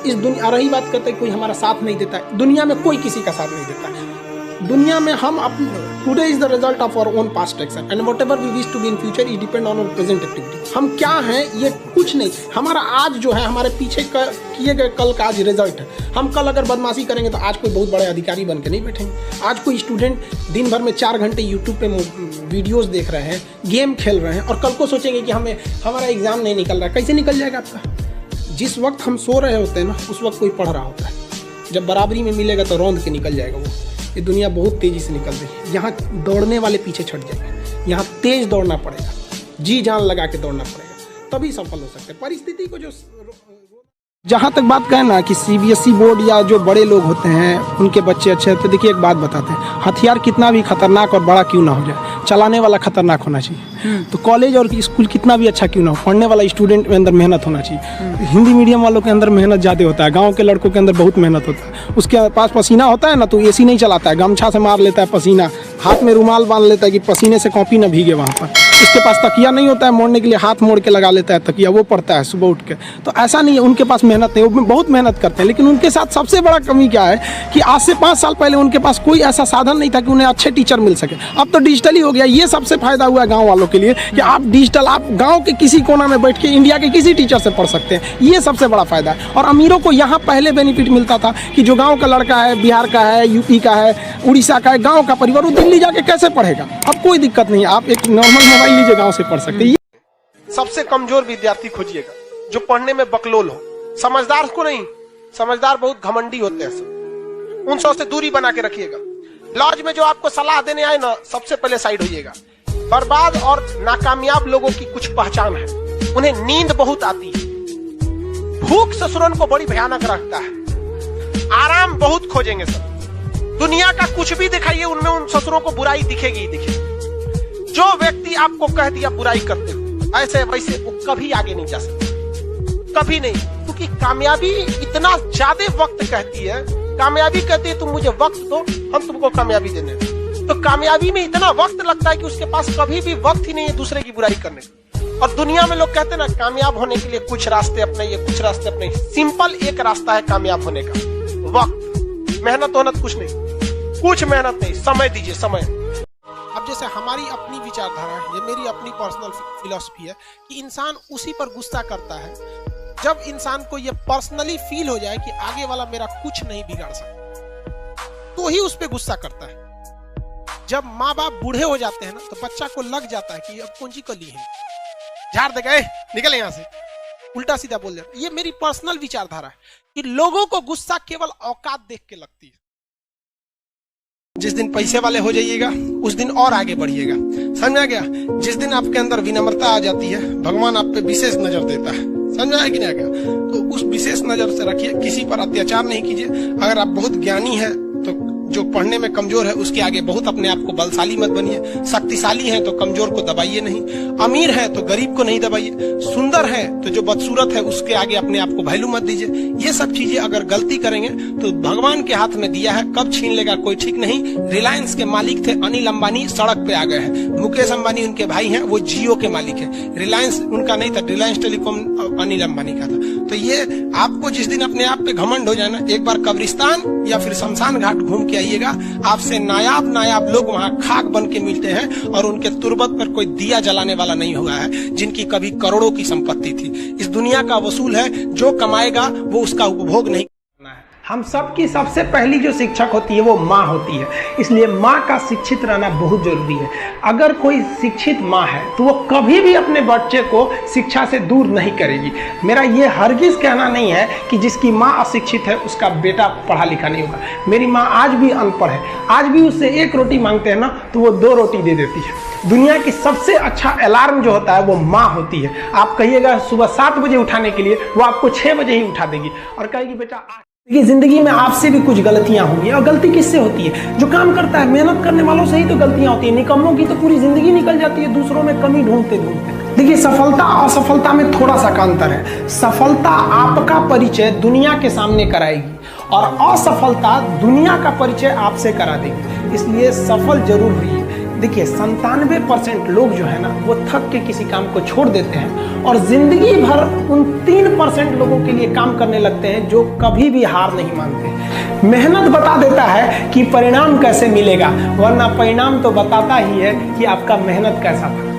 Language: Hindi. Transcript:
इस दुनिया, रही बात करते हैं कोई हमारा साथ नहीं देता है, दुनिया में कोई किसी का साथ नहीं देता है। दुनिया में हम today is the result of our own past action and whatever we wish to be in future is depend on our present activity. हम क्या हैं ये कुछ नहीं, हमारा आज जो है हमारे पीछे किए गए कल का आज रिजल्ट है। हम कल अगर बदमाशी करेंगे तो आज कोई बहुत बड़े अधिकारी बन के नहीं बैठेंगे। आज कोई स्टूडेंट दिन भर में 4 घंटे यूट्यूब पे वीडियोस देख रहे हैं, गेम खेल रहे हैं और कल को सोचेंगे कि हमारा एग्जाम नहीं निकल रहा है। कैसे निकल जाएगा आपका? जिस वक्त हम सो रहे होते हैं ना उस वक्त कोई पढ़ रहा होता है। जब बराबरी में मिलेगा तो रौंद के निकल जाएगा वो। ये दुनिया बहुत तेज़ी से निकल रही है। यहाँ दौड़ने वाले पीछे छट जाएंगे, यहाँ तेज दौड़ना पड़ेगा, जी जान लगा के दौड़ना पड़ेगा, तभी सफल हो सकते हैं। परिस्थिति को जो जहाँ तक बात करें ना कि सीबीएसई बोर्ड या जो बड़े लोग होते हैं उनके बच्चे अच्छे हैं, तो देखिए एक बात बताते हैं, हथियार कितना भी खतरनाक और बड़ा क्यों ना हो जाए, चलाने वाला खतरनाक होना चाहिए। तो कॉलेज और स्कूल कितना भी अच्छा क्यों ना हो, पढ़ने वाला स्टूडेंट में अंदर मेहनत होना चाहिए। हिंदी मीडियम वालों के अंदर मेहनत ज़्यादा होता है, गाँव के लड़कों के अंदर बहुत मेहनत होता है। उसके पास पसीना होता है ना तो एसी नहीं चलाता है, गमछा से मार लेता है पसीना, हाथ में रुमाल बांध लेता है कि पसीने से कॉपी ना भीगे वहाँ पर। उसके पास तकिया नहीं होता है मोड़ने के लिए, हाथ मोड़ के लगा लेता है तकिया, वो पढ़ता है सुबह उठ के। तो ऐसा नहीं है, उनके पास मेहनत नहीं, वो बहुत मेहनत करते हैं। लेकिन उनके साथ सबसे बड़ा कमी क्या है कि आज से 5 साल पहले उनके पास कोई ऐसा साधन नहीं था कि उन्हें अच्छे टीचर मिल सके। अब तो डिजिटली हो गया। ये सबसे फायदा हुआ गाँव वालों के लिए कि आप डिजिटल, आप गाँव के किसी कोना में बैठ के इंडिया के किसी टीचर से पढ़ सकते हैं। ये सबसे बड़ा फायदा है। और अमीरों को यहाँ पहले बेनिफिट मिलता था कि जो गाँव का लड़का है, बिहार का है, यूपी का है, उड़ीसा का है, गाँव का परिवार, वो दिल्ली जाके कैसे पढ़ेगा? अब कोई दिक्कत नहीं, आप एक नॉर्मल मोबाइल लीजिए, गाँव से पढ़ सकते हैं। सबसे कमजोर विद्यार्थी खोजिएगा जो पढ़ने में बकलोल हो, समझदार को नहीं। समझदार बहुत घमंडी होते हैं सब, उन सब से दूरी बना के रखिएगा। लॉज में जो आपको सलाह देने आए ना, सबसे पहले साइड होइएगा। बर्बाद और नाकामयाब लोगों की कुछ पहचान है, उन्हें नींद बहुत आती है, भूख ससुरन को बड़ी भयानक रखता है, आराम बहुत खोजेंगे सब। दुनिया का कुछ भी दिखाइए, उनमें उन ससुरों को बुराई दिखेगी ही दिखेगी। जो व्यक्ति आपको कह दिया बुराई करते हो, ऐसे वैसे वो कभी आगे नहीं जा सकते, कभी नहीं। क्योंकि कामयाबी इतना ज्यादा वक्त कहती है, कामयाबी कहती है तुम मुझे वक्त दो, हम तुमको कामयाबी देने। तो कामयाबी में इतना वक्त लगता है कि उसके पास कभी भी वक्त ही नहीं है दूसरे की बुराई करने का। और दुनिया में लोग कहते हैं ना, कामयाब होने के लिए कुछ रास्ते अपनाइए, कुछ रास्ते अपनाइए। सिंपल एक रास्ता है कामयाब होने का, वक्त। मेहनत होना कुछ नहीं, कुछ मेहनत नहीं, समय दीजिए, समय। अब जैसे हमारी अपनी विचारधारा है, ये मेरी अपनी पर्सनल फिलॉसफी है कि इंसान उसी पर गुस्सा करता है जब इंसान को ये पर्सनली फील हो जाए कि आगे वाला मेरा कुछ नहीं बिगाड़ सकता, तो ही उस पर गुस्सा करता है। जब माँ बाप बूढ़े हो जाते हैं ना तो बच्चा को लग जाता है कि अब कौन सी कली है, झाड़ दे गए, निकले यहां से, उल्टा सीधा बोल जाता। ये मेरी पर्सनल विचारधारा है कि लोगों को गुस्सा केवल औकात देख के लगती है। जिस दिन पैसे वाले हो जाइएगा उस दिन और आगे बढ़िएगा, समझा गया? जिस दिन आपके अंदर विनम्रता आ जाती है, भगवान आप पे विशेष नजर देता है, समझा है कि नहीं? तो उस विशेष नजर से रखिए, किसी पर अत्याचार नहीं कीजिए। अगर आप बहुत ज्ञानी है तो जो पढ़ने में कमजोर है उसके आगे बहुत अपने आप को बलशाली मत बनिए। शक्तिशाली है तो कमजोर को दबाइए नहीं, अमीर है तो गरीब को नहीं दबाइए, सुंदर है तो जो बदसूरत है उसके आगे अपने आप को वैल्यू मत दीजिए। ये सब चीजें अगर गलती करेंगे तो भगवान के हाथ में दिया है, कब छीन लेगा कोई ठीक नहीं। रिलायंस के मालिक थे अनिल अंबानी, सड़क पे आ गए हैं। मुकेश अंबानी उनके भाई हैं, वो जियो के मालिक है। रिलायंस उनका नहीं था, रिलायंस टेलीकॉम अनिल अंबानी का था। तो ये आपको जिस दिन अपने आप पे घमंड हो जाए ना, एक बार कब्रिस्तान या फिर शमशान घाट घूम के आइएगा, आपसे नायाब लोग वहाँ खाक बन के मिलते हैं और उनके तुरबत पर कोई दिया जलाने वाला नहीं हुआ है, जिनकी कभी करोड़ों की संपत्ति थी। इस दुनिया का वसूल है, जो कमाएगा वो उसका उपभोग नहीं करना है। हम सबकी सबसे पहली जो शिक्षक होती है वो माँ होती है, इसलिए माँ का शिक्षित रहना बहुत जरूरी है। अगर कोई शिक्षित माँ है तो वो कभी भी अपने बच्चे को शिक्षा से दूर नहीं करेगी। मेरा ये हरगिज कहना नहीं है कि जिसकी माँ अशिक्षित है उसका बेटा पढ़ा लिखा नहीं होगा। मेरी माँ आज भी अनपढ़ है, आज भी उससे 1 रोटी मांगते हैं ना तो वो 2 रोटी दे देती है। दुनिया की सबसे अच्छा अलार्म जो होता है वो माँ होती है। आप कहिएगा सुबह 7 बजे उठाने के लिए, वो आपको 6 बजे ही उठा देगी और कहेगी बेटा। देखिए, जिंदगी में आपसे भी कुछ गलतियां होंगी, और गलती किससे होती है? जो काम करता है, मेहनत करने वालों से ही तो गलतियां होती है। निकम्मों की तो पूरी जिंदगी निकल जाती है दूसरों में कमी ढूंढते ढूंढते। देखिए, सफलता और असफलता में थोड़ा सा अंतर है। सफलता आपका परिचय दुनिया के सामने कराएगी और असफलता दुनिया का परिचय आपसे करा देगी। इसलिए सफल जरूर रहिए। देखिए 97% लोग जो है ना वो थक के किसी काम को छोड़ देते हैं और जिंदगी भर उन 3% लोगों के लिए काम करने लगते हैं जो कभी भी हार नहीं मानते। मेहनत बता देता है कि परिणाम कैसे मिलेगा, वरना परिणाम तो बताता ही है कि आपका मेहनत कैसा था।